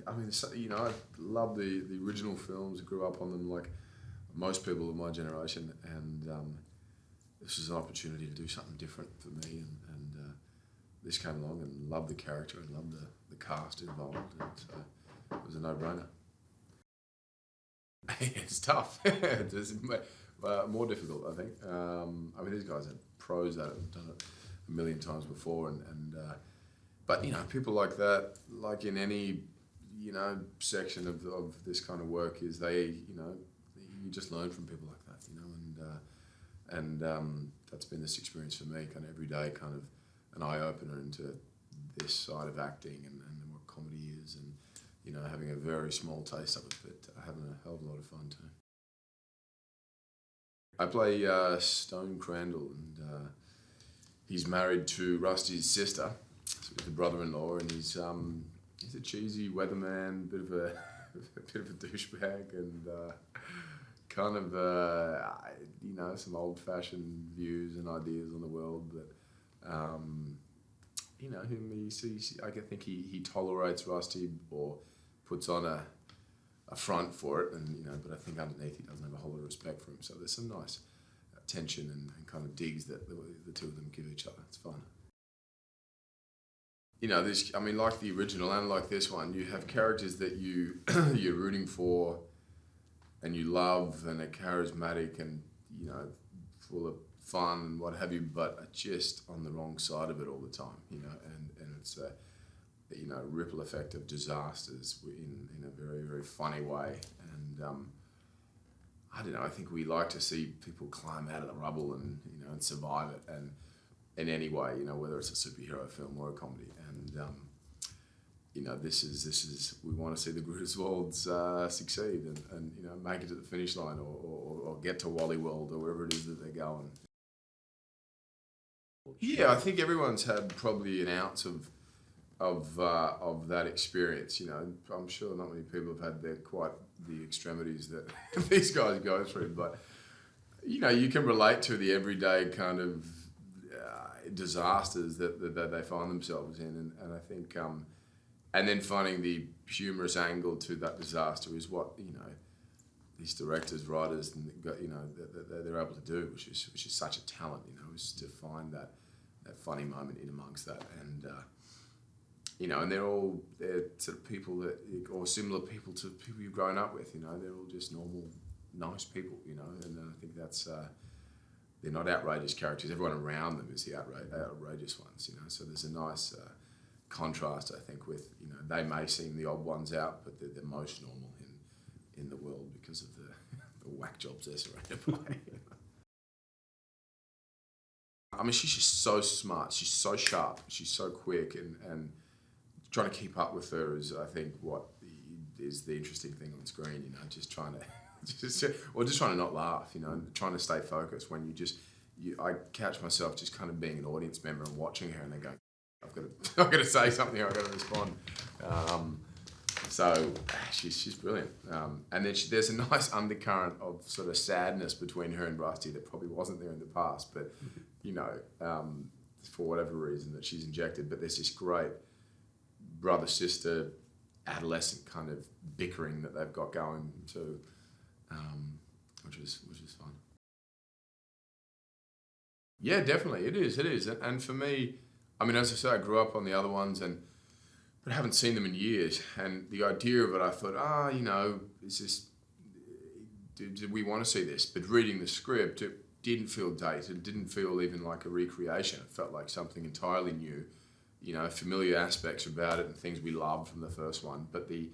I mean, I love the original films. Grew up on them like most people of my generation, and this was an opportunity to do something different for me. And this came along, and loved the character and loved the cast involved, and so it was a no-brainer. It's tough. It's more difficult, I think. I mean, these guys are pros at it. Have done it a million times before, but people like that, like in any section of this kind of work, is you just learn from people like that, and that's been this experience for me, kind of every day, kind of an eye opener into this side of acting and what comedy is, and having a very small taste of it, but having a hell of a lot of fun too. I play Stone Crandall, and he's married to Rusty's sister, so he's the brother-in-law, and he's a cheesy weatherman, bit of a douchebag, and kind of some old-fashioned views and ideas on the world, but I think he tolerates Rusty, or puts on a front for it, and but I think underneath he doesn't have a whole lot of respect for him. So there's some nice tension and kind of digs that the two of them give each other. It's fun. Like the original and like this one, you have characters that you're rooting for, and you love, and are charismatic, and full of fun and what have you, but are just on the wrong side of it all the time. And it's a ripple effect of disasters in a very, very funny way. And I don't know, I think we like to see people climb out of the rubble and and survive it, and in any way, whether it's a superhero film or a comedy. And this is we want to see the Griswolds succeed and make it to the finish line, or get to Wally World, or wherever it is that they're going. Yeah, I think everyone's had probably an ounce of that experience. I'm sure not many people have had quite the extremities that these guys go through, but you can relate to the everyday kind of disasters that they find themselves in, and I think and then finding the humorous angle to that disaster is what these directors, writers, and they're able to do, which is such a talent. Is to find that funny moment in amongst that, and and they're sort of people that, or similar people to people you've grown up with. They're all just normal, nice people. And I think that's they're not outrageous characters. Everyone around them is the outrageous ones. So there's a nice contrast, I think, with they may seem the odd ones out, but they're the most normal in the world because of the whack jobs they're surrounded by. I mean, she's just so smart. She's so sharp. She's so quick, and trying to keep up with her is, I think, what is the interesting thing on screen. Just trying to not laugh. And trying to stay focused when I catch myself just kind of being an audience member and watching her, and then going, I've got to say something. I've got to respond. So she's brilliant. And then there's a nice undercurrent of sort of sadness between her and Rusty that probably wasn't there in the past, but for whatever reason that she's injected. But there's this great brother-sister adolescent kind of bickering that they've got going too, which is fun. Yeah, definitely, it is. And for me, I mean, as I say, I grew up on the other ones, but I haven't seen them in years. And the idea of it, I thought, is this? Do we want to see this? But reading the script, it didn't feel dated. It didn't feel even like a recreation. It felt like something entirely new. Familiar aspects about it and things we loved from the first one. But the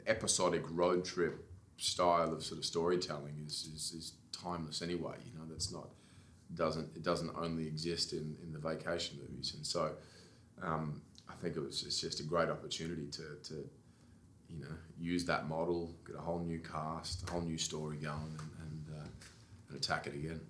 episodic road trip style of sort of storytelling is timeless anyway. It doesn't only exist in the vacation movies. And so I think it's just a great opportunity to use that model, get a whole new cast, a whole new story going, and attack it again.